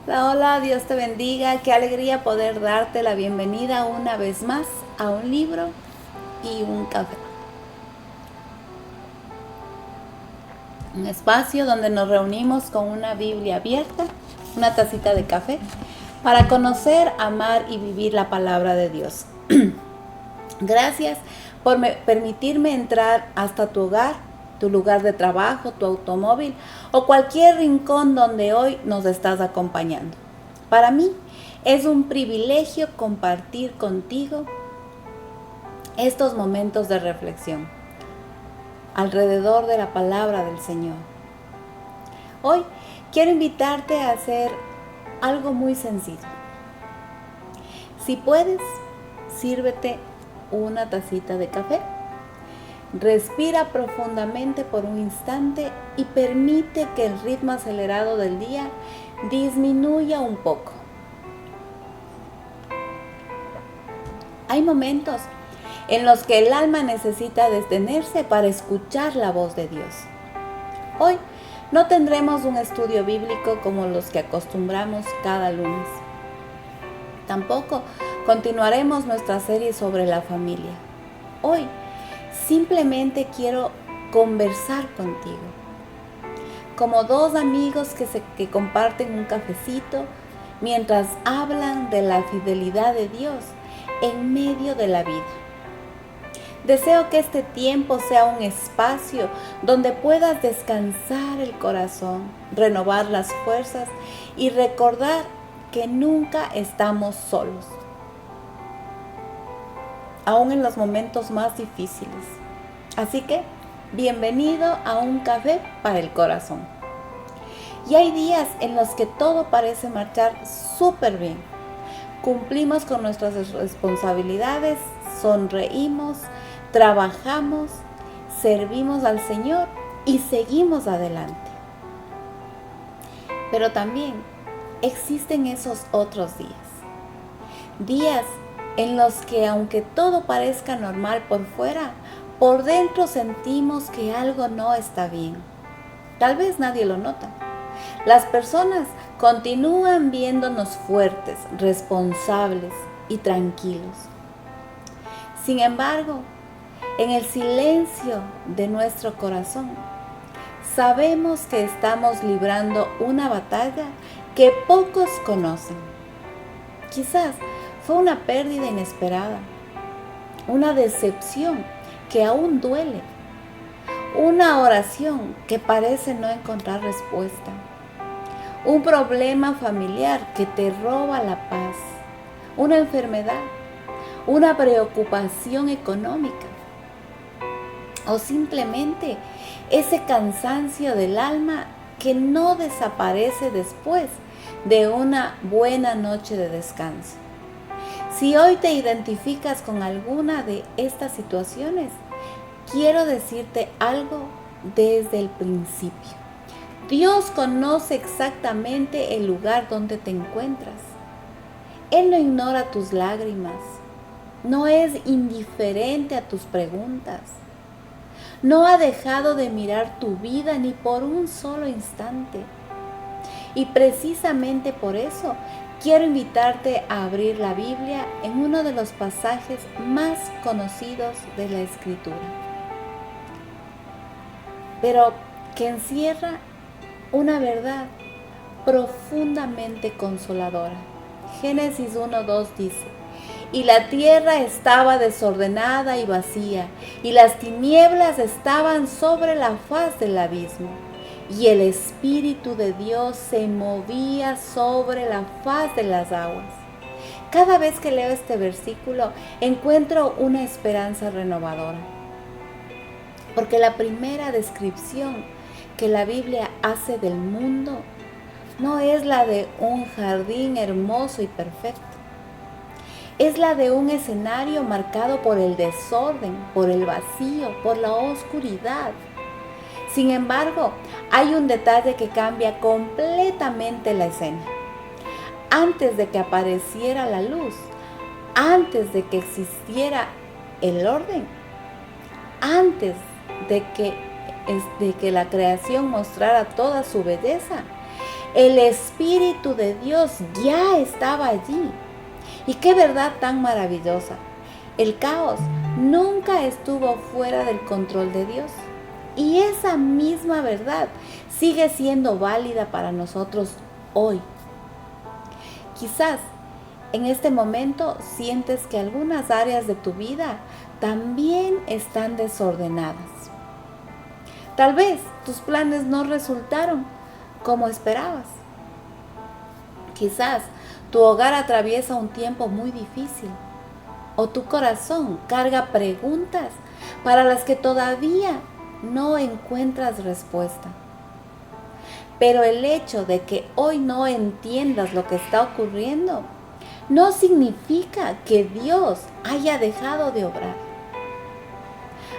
Hola, hola, Dios te bendiga. Qué alegría poder darte la bienvenida una vez más a un libro y un café. Un espacio donde nos reunimos con una Biblia abierta, una tacita de café, para conocer, amar y vivir la palabra de Dios. Gracias por permitirme entrar hasta tu hogar, tu lugar de trabajo, tu automóvil o cualquier rincón donde hoy nos estás acompañando. Para mí es un privilegio compartir contigo estos momentos de reflexión alrededor de la palabra del Señor. Hoy quiero invitarte a hacer algo muy sencillo. Si puedes, sírvete una tacita de café. Respira profundamente por un instante y permite que el ritmo acelerado del día disminuya un poco. Hay momentos en los que el alma necesita detenerse para escuchar la voz de Dios. Hoy no tendremos un estudio bíblico como los que acostumbramos cada lunes. Tampoco continuaremos nuestra serie sobre la familia. Hoy simplemente quiero conversar contigo, como dos amigos que comparten un cafecito mientras hablan de la fidelidad de Dios en medio de la vida. Deseo que este tiempo sea un espacio donde puedas descansar el corazón, renovar las fuerzas y recordar que nunca estamos solos, aún en los momentos más difíciles. Así que, bienvenido a un café para el corazón. Y hay días en los que todo parece marchar súper bien. Cumplimos con nuestras responsabilidades, sonreímos, trabajamos, servimos al Señor y seguimos adelante. Pero también existen esos otros días en los que aunque todo parezca normal por fuera, por dentro sentimos que algo no está bien. Tal vez nadie lo nota. Las personas continúan viéndonos fuertes, responsables y tranquilos. Sin embargo, en el silencio de nuestro corazón, sabemos que estamos librando una batalla que pocos conocen. Quizás fue una pérdida inesperada, una decepción que aún duele, una oración que parece no encontrar respuesta, un problema familiar que te roba la paz, una enfermedad, una preocupación económica o simplemente ese cansancio del alma que no desaparece después de una buena noche de descanso. Si hoy te identificas con alguna de estas situaciones, quiero decirte algo desde el principio. Dios conoce exactamente el lugar donde te encuentras. Él no ignora tus lágrimas, no es indiferente a tus preguntas, no ha dejado de mirar tu vida ni por un solo instante. Y precisamente por eso quiero invitarte a abrir la Biblia en uno de los pasajes más conocidos de la Escritura, pero que encierra una verdad profundamente consoladora. Génesis 1:2 dice: y la tierra estaba desordenada y vacía, y las tinieblas estaban sobre la faz del abismo, y el Espíritu de Dios se movía sobre la faz de las aguas. Cada vez que leo este versículo, encuentro una esperanza renovadora, porque la primera descripción que la Biblia hace del mundo no es la de un jardín hermoso y perfecto. Es la de un escenario marcado por el desorden, por el vacío, por la oscuridad. Sin embargo, hay un detalle que cambia completamente la escena. Antes de que apareciera la luz, antes de que existiera el orden, antes de que la creación mostrara toda su belleza, El Espíritu de Dios ya estaba allí. Y qué verdad tan maravillosa. El caos nunca estuvo fuera del control de Dios. Y esa misma verdad sigue siendo válida para nosotros hoy. Quizás en este momento sientes que algunas áreas de tu vida también están desordenadas. Tal vez tus planes no resultaron como esperabas. Quizás tu hogar atraviesa un tiempo muy difícil o tu corazón carga preguntas para las que todavía no encuentras respuesta. Pero el hecho de que hoy no entiendas lo que está ocurriendo no significa que Dios haya dejado de obrar.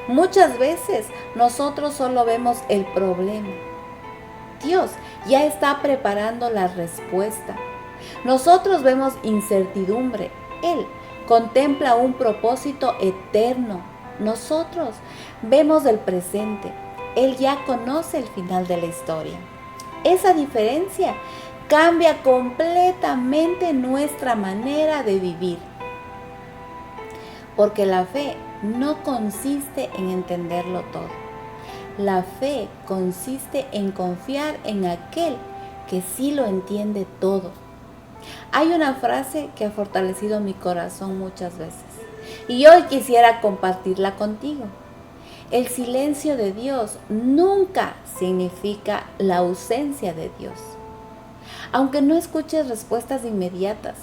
Muchas veces nosotros solo vemos el problema. Dios ya está preparando la respuesta. Nosotros vemos incertidumbre. Él contempla un propósito eterno. Nosotros vemos el presente. Él ya conoce el final de la historia. Esa diferencia cambia completamente nuestra manera de vivir. Porque la fe no consiste en entenderlo todo. La fe consiste en confiar en aquel que sí lo entiende todo. Hay una frase que ha fortalecido mi corazón muchas veces y hoy quisiera compartirla contigo. El silencio de Dios nunca significa la ausencia de Dios. Aunque no escuches respuestas inmediatas,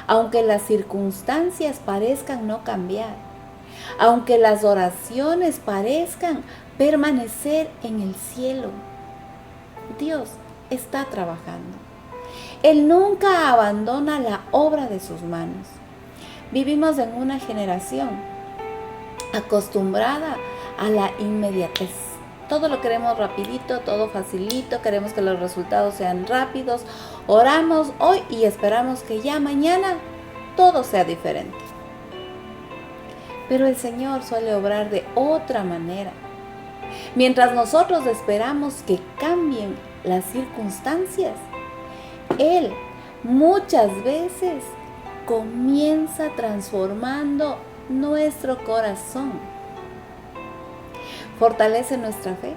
aunque las circunstancias parezcan no cambiar, aunque las oraciones parezcan permanecer en el cielo, Dios está trabajando. Él nunca abandona la obra de sus manos. Vivimos en una generación acostumbrada a la inmediatez. Todo lo queremos rapidito, todo facilito, queremos que los resultados sean rápidos. Oramos hoy y esperamos que ya mañana todo sea diferente. Pero el Señor suele obrar de otra manera. Mientras nosotros esperamos que cambien las circunstancias, Él muchas veces comienza transformando nuestro corazón. Fortalece nuestra fe,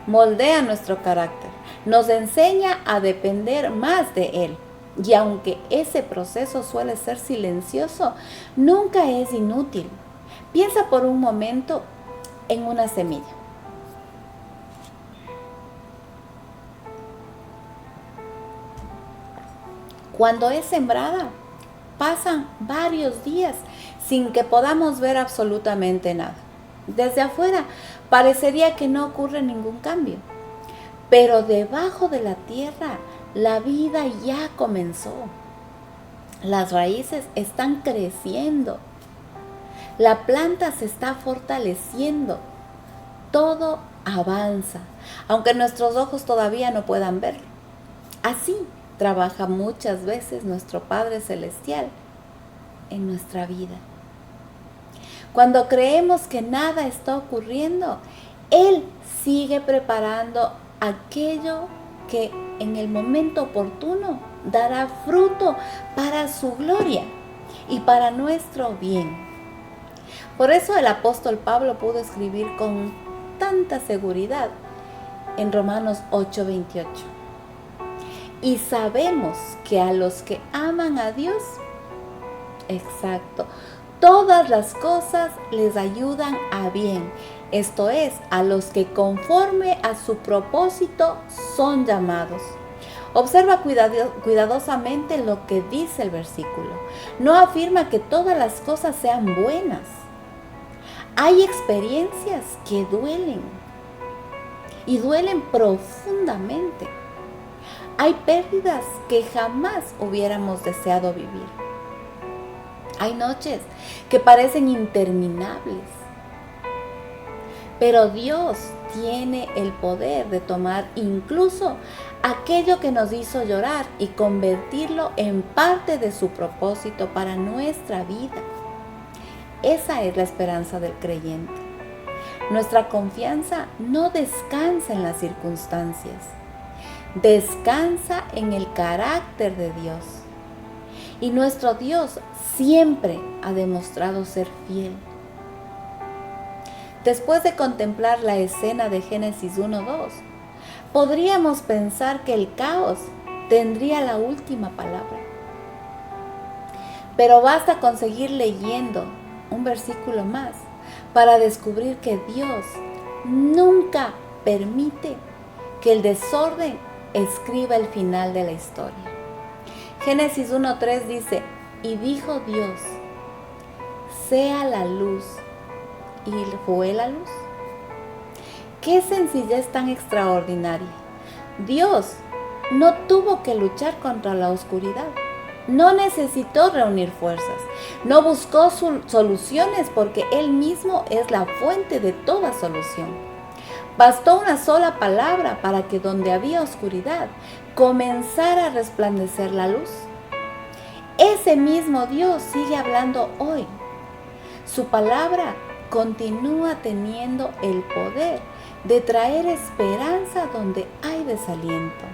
moldea nuestro carácter, nos enseña a depender más de Él. Y aunque ese proceso suele ser silencioso, nunca es inútil. Piensa por un momento en una semilla. Cuando es sembrada, pasan varios días sin que podamos ver absolutamente nada. Desde afuera parecería que no ocurre ningún cambio, pero debajo de la tierra la vida ya comenzó. Las raíces están creciendo, la planta se está fortaleciendo, todo avanza, aunque nuestros ojos todavía no puedan verlo. Así trabaja muchas veces nuestro Padre Celestial en nuestra vida. Cuando creemos que nada está ocurriendo, Él sigue preparando aquello que en el momento oportuno dará fruto para su gloria y para nuestro bien. Por eso el apóstol Pablo pudo escribir con tanta seguridad en Romanos 8:28. Y sabemos que a los que aman a Dios, exacto, todas las cosas les ayudan a bien. Esto es, a los que conforme a su propósito son llamados. Observa cuidadosamente lo que dice el versículo. No afirma que todas las cosas sean buenas. Hay experiencias que duelen y duelen profundamente. Hay pérdidas que jamás hubiéramos deseado vivir. Hay noches que parecen interminables. Pero Dios tiene el poder de tomar incluso aquello que nos hizo llorar y convertirlo en parte de su propósito para nuestra vida. Esa es la esperanza del creyente. Nuestra confianza no descansa en las circunstancias. descansa en el carácter de Dios. Y nuestro Dios siempre ha demostrado ser fiel. Después de contemplar la escena de Génesis 1:2, podríamos pensar que el caos tendría la última palabra. Pero basta con seguir leyendo un versículo más para descubrir que Dios nunca permite que el desorden escriba el final de la historia. Génesis 1:3 dice: y dijo Dios, sea la luz, y fue la luz. ¡Qué sencillez tan extraordinaria! Dios no tuvo que luchar contra la oscuridad. No necesitó reunir fuerzas. No buscó soluciones porque Él mismo es la fuente de toda solución. Bastó una sola palabra para que donde había oscuridad comenzara a resplandecer la luz. Ese mismo Dios sigue hablando hoy. Su palabra continúa teniendo el poder de traer esperanza donde hay desaliento,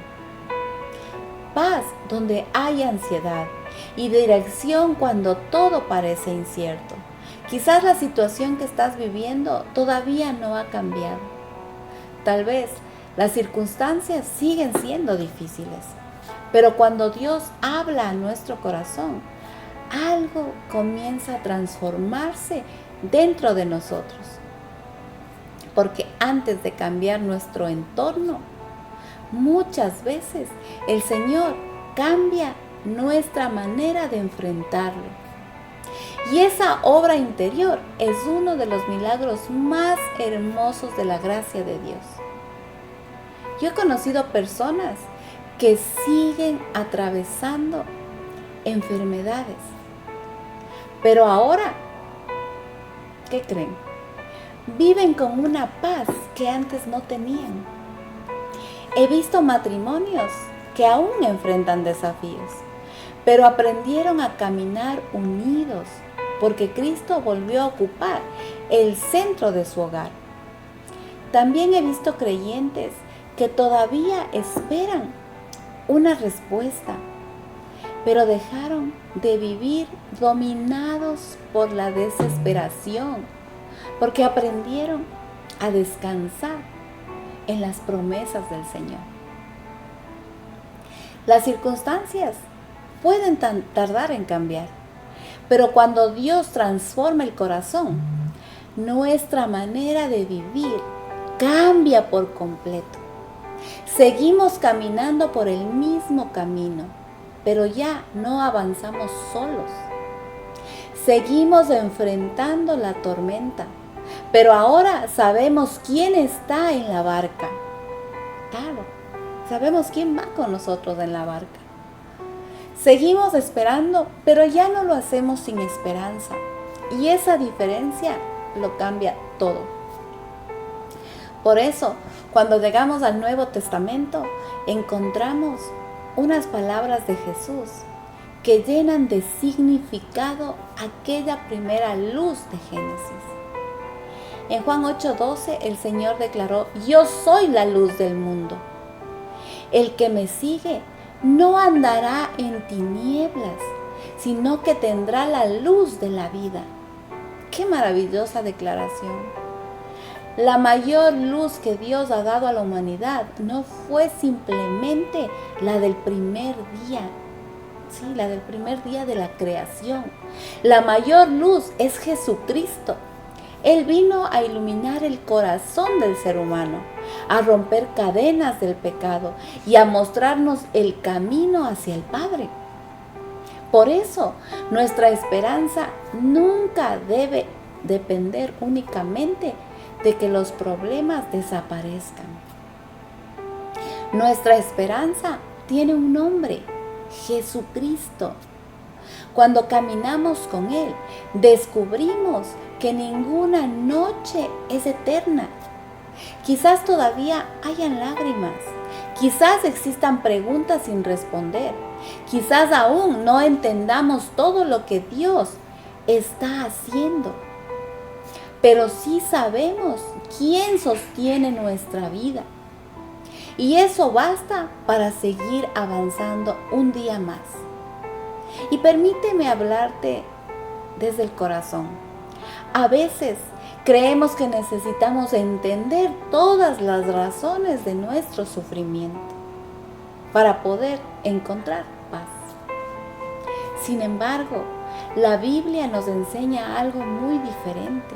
paz donde hay ansiedad y dirección cuando todo parece incierto. Quizás la situación que estás viviendo todavía no ha cambiado. Tal vez las circunstancias siguen siendo difíciles, pero cuando Dios habla a nuestro corazón, algo comienza a transformarse dentro de nosotros. Porque antes de cambiar nuestro entorno, muchas veces el Señor cambia nuestra manera de enfrentarlo. Y esa obra interior es uno de los milagros más hermosos de la gracia de Dios. Yo he conocido personas que siguen atravesando enfermedades, pero ahora, ¿qué creen? Viven con una paz que antes no tenían. He visto matrimonios que aún enfrentan desafíos, pero aprendieron a caminar unidos porque Cristo volvió a ocupar el centro de su hogar. También he visto creyentes que todavía esperan una respuesta, pero dejaron de vivir dominados por la desesperación, porque aprendieron a descansar en las promesas del Señor. Las circunstancias pueden tardar en cambiar, pero cuando Dios transforma el corazón, nuestra manera de vivir cambia por completo. Seguimos caminando por el mismo camino, pero ya no avanzamos solos. Seguimos enfrentando la tormenta, pero ahora sabemos quién está en la barca. Claro, sabemos quién va con nosotros en la barca. Seguimos esperando, pero ya no lo hacemos sin esperanza. Y esa diferencia lo cambia todo. Por eso, cuando llegamos al Nuevo Testamento, encontramos unas palabras de Jesús que llenan de significado aquella primera luz de Génesis. En Juan 8:12 el Señor declaró: yo soy la luz del mundo. El que me sigue no andará en tinieblas, sino que tendrá la luz de la vida. ¡Qué maravillosa declaración! La mayor luz que Dios ha dado a la humanidad no fue simplemente la del primer día. Sí, la del primer día de la creación. La mayor luz es Jesucristo. Él vino a iluminar el corazón del ser humano, a romper cadenas del pecado y a mostrarnos el camino hacia el Padre. Por eso, nuestra esperanza nunca debe depender únicamente de que los problemas desaparezcan. Nuestra esperanza tiene un nombre: Jesucristo. Cuando caminamos con Él, descubrimos que ninguna noche es eterna. Quizás todavía hayan lágrimas, quizás existan preguntas sin responder, quizás aún no entendamos todo lo que Dios está haciendo. Pero sí sabemos quién sostiene nuestra vida. Y eso basta para seguir avanzando un día más. Y permíteme hablarte desde el corazón. A veces creemos que necesitamos entender todas las razones de nuestro sufrimiento para poder encontrar paz. Sin embargo, la Biblia nos enseña algo muy diferente.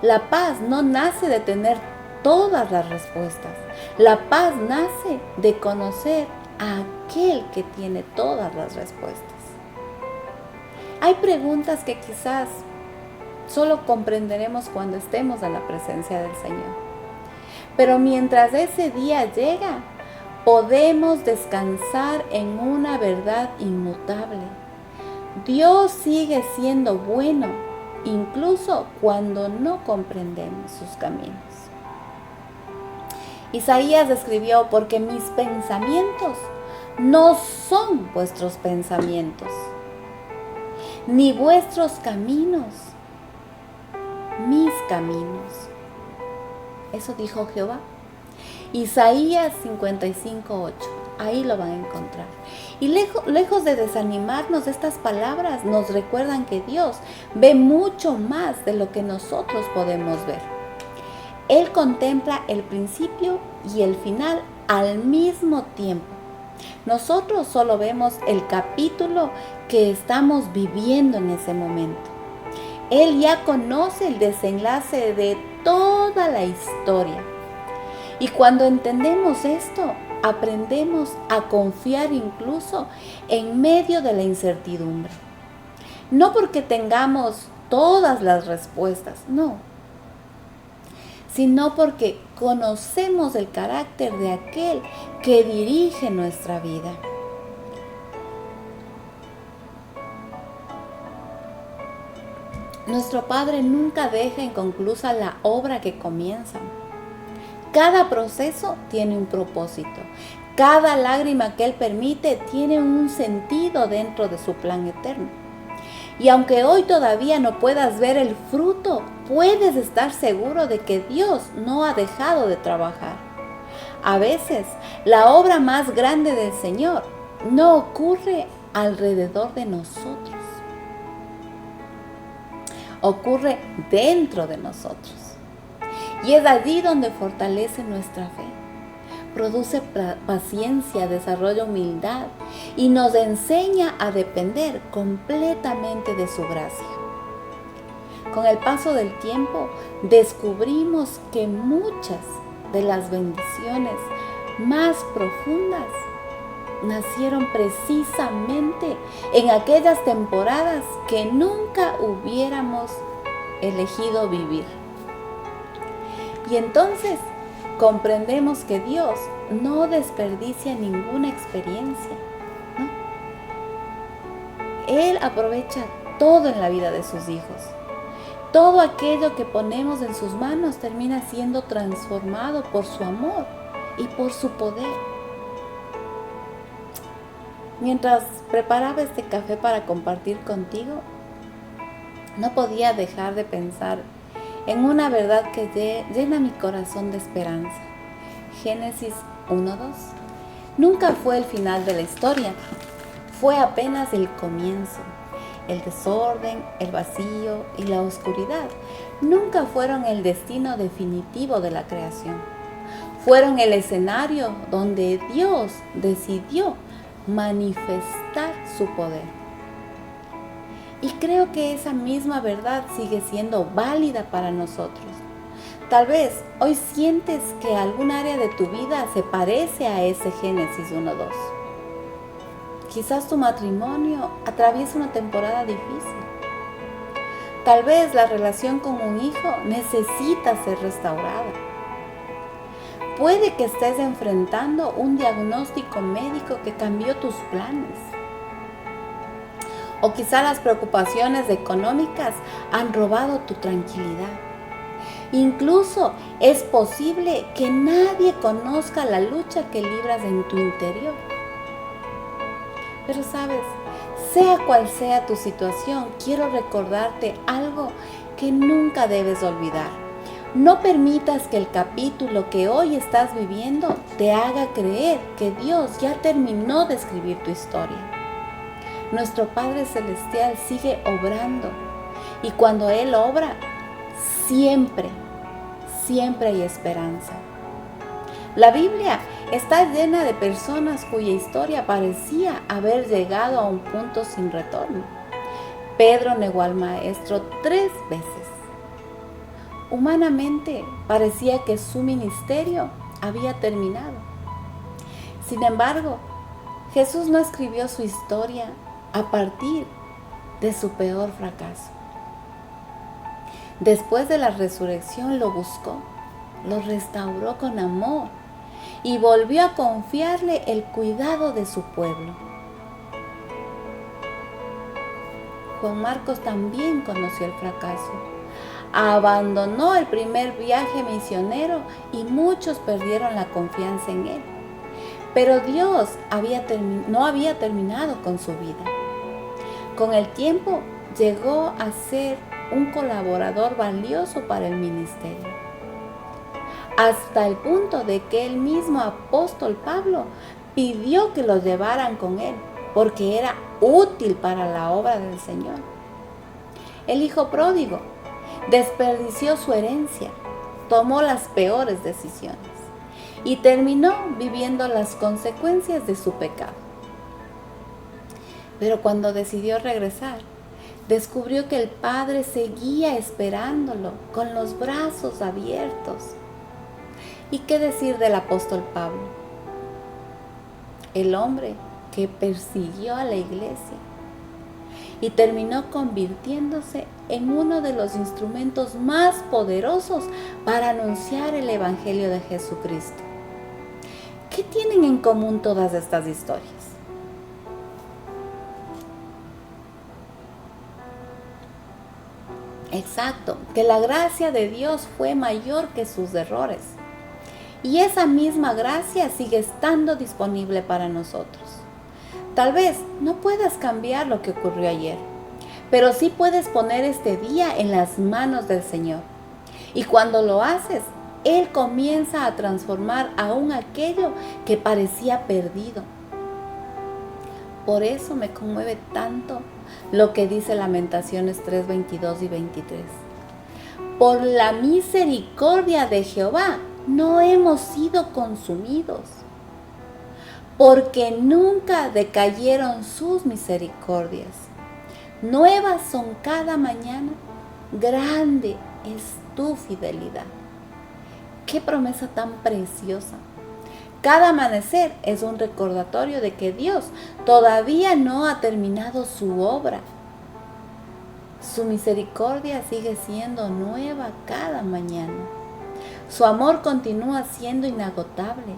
La paz no nace de tener todas las respuestas. La paz nace de conocer a aquel que tiene todas las respuestas. Hay preguntas que quizás solo comprenderemos cuando estemos en la presencia del Señor. Pero mientras ese día llega, podemos descansar en una verdad inmutable. Dios sigue siendo bueno, incluso cuando no comprendemos sus caminos. Isaías escribió: porque mis pensamientos no son vuestros pensamientos, ni vuestros caminos, mis caminos. Eso dijo Jehová. Isaías 55:8. Ahí lo van a encontrar. Y lejos de desanimarnos, estas palabras nos recuerdan que Dios ve mucho más de lo que nosotros podemos ver. Él contempla el principio y el final al mismo tiempo. Nosotros solo vemos el capítulo que estamos viviendo en ese momento. Él ya conoce el desenlace de toda la historia. Y cuando entendemos esto, aprendemos a confiar incluso en medio de la incertidumbre. No porque tengamos todas las respuestas, no, sino porque conocemos el carácter de aquel que dirige nuestra vida. Nuestro Padre nunca deja inconclusa la obra que comienza. Cada proceso tiene un propósito. Cada lágrima que Él permite tiene un sentido dentro de su plan eterno. Y aunque hoy todavía no puedas ver el fruto, puedes estar seguro de que Dios no ha dejado de trabajar. A veces, la obra más grande del Señor no ocurre alrededor de nosotros. Ocurre dentro de nosotros. Y es allí donde fortalece nuestra fe. Produce paciencia, desarrolla humildad y nos enseña a depender completamente de su gracia. Con el paso del tiempo, descubrimos que muchas de las bendiciones más profundas nacieron precisamente en aquellas temporadas que nunca hubiéramos elegido vivir. Y entonces comprendemos que Dios no desperdicia ninguna experiencia, ¿no? Él aprovecha todo en la vida de sus hijos. Todo aquello que ponemos en sus manos termina siendo transformado por su amor y por su poder. Mientras preparaba este café para compartir contigo, no podía dejar de pensar en una verdad que llena mi corazón de esperanza. Génesis 1:2. Nunca fue el final de la historia, fue apenas el comienzo. El desorden, el vacío y la oscuridad nunca fueron el destino definitivo de la creación. Fueron el escenario donde Dios decidió manifestar su poder. Y creo que esa misma verdad sigue siendo válida para nosotros. Tal vez hoy sientes que algún área de tu vida se parece a ese Génesis 1:2. Quizás tu matrimonio atraviesa una temporada difícil. Tal vez la relación con un hijo necesita ser restaurada. Puede que estés enfrentando un diagnóstico médico que cambió tus planes. O quizá las preocupaciones económicas han robado tu tranquilidad. Incluso es posible que nadie conozca la lucha que libras en tu interior. Pero sabes, sea cual sea tu situación, quiero recordarte algo que nunca debes olvidar. No permitas que el capítulo que hoy estás viviendo te haga creer que Dios ya terminó de escribir tu historia. Nuestro Padre Celestial sigue obrando y cuando Él obra, siempre hay esperanza. La Biblia está llena de personas cuya historia parecía haber llegado a un punto sin retorno. Pedro negó al Maestro 3 veces. Humanamente parecía que su ministerio había terminado. Sin embargo, Jesús no escribió su historia a partir de su peor fracaso. Después de la resurrección lo buscó, lo restauró con amor y volvió a confiarle el cuidado de su pueblo. Juan Marcos también conoció el fracaso. Abandonó el primer viaje misionero y muchos perdieron la confianza en él. Pero Dios no había terminado con su vida. Con el tiempo llegó a ser un colaborador valioso para el ministerio, hasta el punto de que el mismo apóstol Pablo pidió que lo llevaran con él, porque era útil para la obra del Señor. El hijo pródigo desperdició su herencia, tomó las peores decisiones y terminó viviendo las consecuencias de su pecado. Pero cuando decidió regresar, descubrió que el Padre seguía esperándolo con los brazos abiertos. ¿Y qué decir del apóstol Pablo? El hombre que persiguió a la iglesia y terminó convirtiéndose en uno de los instrumentos más poderosos para anunciar el Evangelio de Jesucristo. ¿Qué tienen en común todas estas historias? Exacto, que la gracia de Dios fue mayor que sus errores. Y esa misma gracia sigue estando disponible para nosotros. Tal vez no puedas cambiar lo que ocurrió ayer, pero sí puedes poner este día en las manos del Señor. Y cuando lo haces, Él comienza a transformar aún aquello que parecía perdido. Por eso me conmueve tanto lo que dice Lamentaciones 3, 22 y 23. Por la misericordia de Jehová no hemos sido consumidos, porque nunca decayeron sus misericordias. Nuevas son cada mañana, grande es tu fidelidad. ¡Qué promesa tan preciosa! Cada amanecer es un recordatorio de que Dios todavía no ha terminado su obra. Su misericordia sigue siendo nueva cada mañana. Su amor continúa siendo inagotable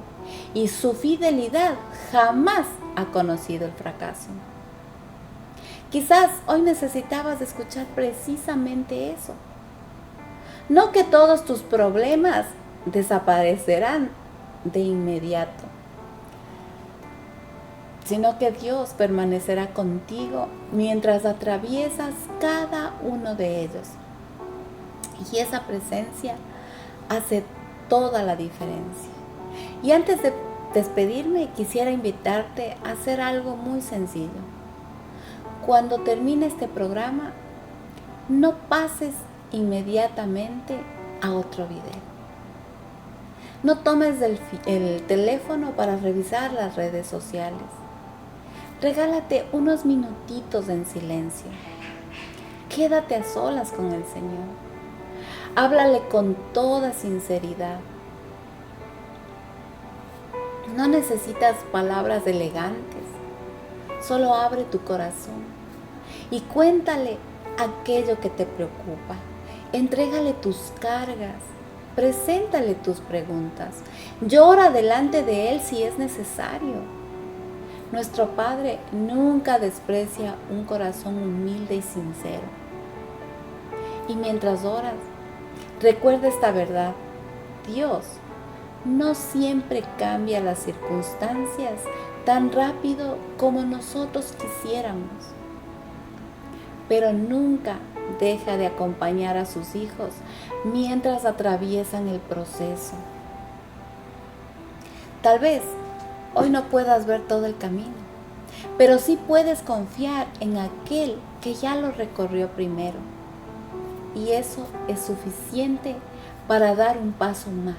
y su fidelidad jamás ha conocido el fracaso. Quizás hoy necesitabas escuchar precisamente eso. No que todos tus problemas desaparecerán de inmediato, sino que Dios permanecerá contigo mientras atraviesas cada uno de ellos. Y esa presencia hace toda la diferencia. Y antes de despedirme, quisiera invitarte a hacer algo muy sencillo. Cuando termine este programa, no pases inmediatamente a otro video. No tomes el teléfono para revisar las redes sociales. Regálate unos minutitos en silencio. Quédate a solas con el Señor. Háblale con toda sinceridad. No necesitas palabras elegantes. Solo abre tu corazón y cuéntale aquello que te preocupa. Entrégale tus cargas. Preséntale tus preguntas. Llora delante de Él si es necesario. Nuestro Padre nunca desprecia un corazón humilde y sincero. Y mientras oras, recuerda esta verdad. Dios no siempre cambia las circunstancias tan rápido como nosotros quisiéramos, pero nunca deja de acompañar a sus hijos mientras atraviesan el proceso. Tal vez hoy no puedas ver todo el camino, pero sí puedes confiar en aquel que ya lo recorrió primero. Y eso es suficiente para dar un paso más,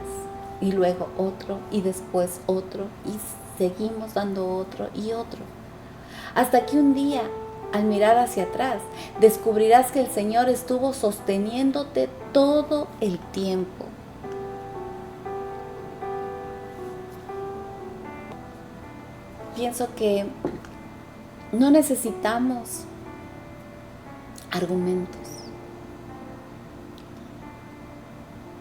y luego otro, y después otro, y seguimos dando otro y otro. Hasta que un día, al mirar hacia atrás, descubrirás que el Señor estuvo sosteniéndote todo el tiempo. Pienso que no necesitamos argumentos.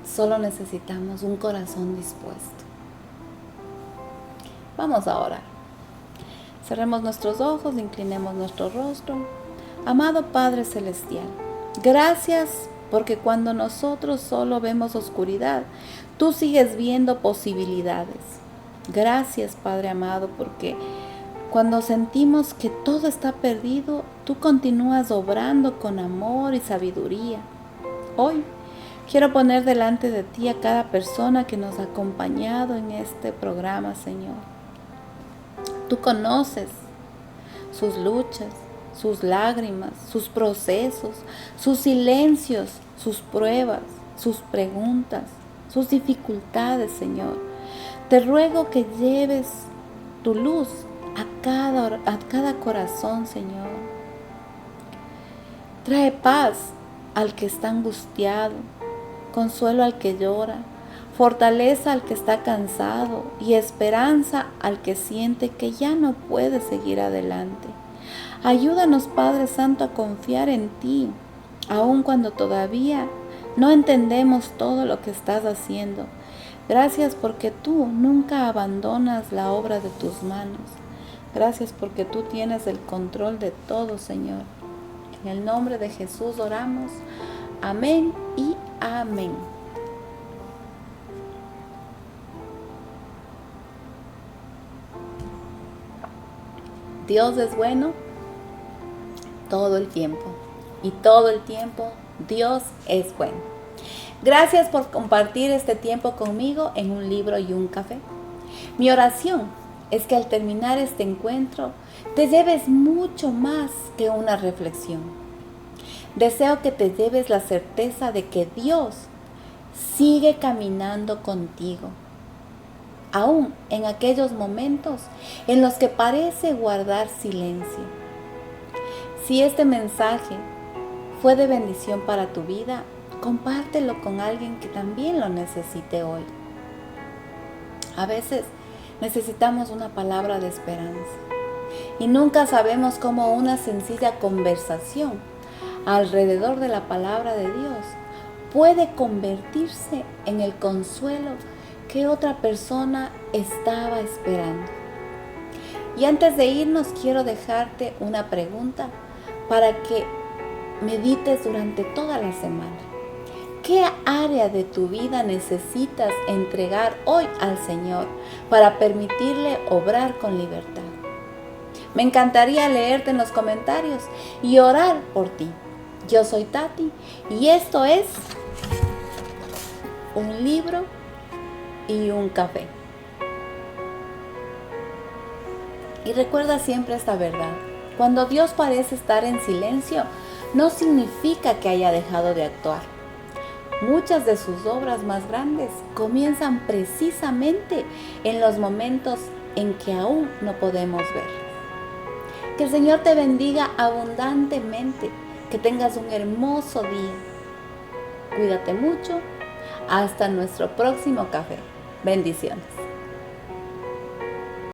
Solo necesitamos un corazón dispuesto. Vamos a orar. Cerremos nuestros ojos, inclinemos nuestro rostro. Amado Padre Celestial, gracias porque cuando nosotros solo vemos oscuridad, tú sigues viendo posibilidades. Gracias, Padre amado, porque cuando sentimos que todo está perdido, tú continúas obrando con amor y sabiduría. Hoy quiero poner delante de ti a cada persona que nos ha acompañado en este programa, Señor. Tú conoces sus luchas, sus lágrimas, sus procesos, sus silencios, sus pruebas, sus preguntas, sus dificultades, Señor. Te ruego que lleves tu luz a cada corazón, Señor. Trae paz al que está angustiado, consuelo al que llora, fortaleza al que está cansado y esperanza al que siente que ya no puede seguir adelante. Ayúdanos, Padre Santo, a confiar en ti, aun cuando todavía no entendemos todo lo que estás haciendo. Gracias porque tú nunca abandonas la obra de tus manos. Gracias porque tú tienes el control de todo, Señor. En el nombre de Jesús oramos. Amén y amén. Dios es bueno todo el tiempo. Y todo el tiempo Dios es bueno. Gracias por compartir este tiempo conmigo en un libro y un café. Mi oración es que al terminar este encuentro te lleves mucho más que una reflexión. Deseo que te lleves la certeza de que Dios sigue caminando contigo, aún en aquellos momentos en los que parece guardar silencio. Si este mensaje fue de bendición para tu vida, compártelo con alguien que también lo necesite hoy. A veces necesitamos una palabra de esperanza y nunca sabemos cómo una sencilla conversación alrededor de la palabra de Dios puede convertirse en el consuelo que otra persona estaba esperando. Y antes de irnos, quiero dejarte una pregunta para que medites durante toda la semana. ¿Qué área de tu vida necesitas entregar hoy al Señor para permitirle obrar con libertad? Me encantaría leerte en los comentarios y orar por ti. Yo soy Tati y esto es un libro y un café. Y recuerda siempre esta verdad. Cuando Dios parece estar en silencio, no significa que haya dejado de actuar. Muchas de sus obras más grandes comienzan precisamente en los momentos en que aún no podemos ver. Que el Señor te bendiga abundantemente, que tengas un hermoso día. Cuídate mucho. Hasta nuestro próximo café. Bendiciones.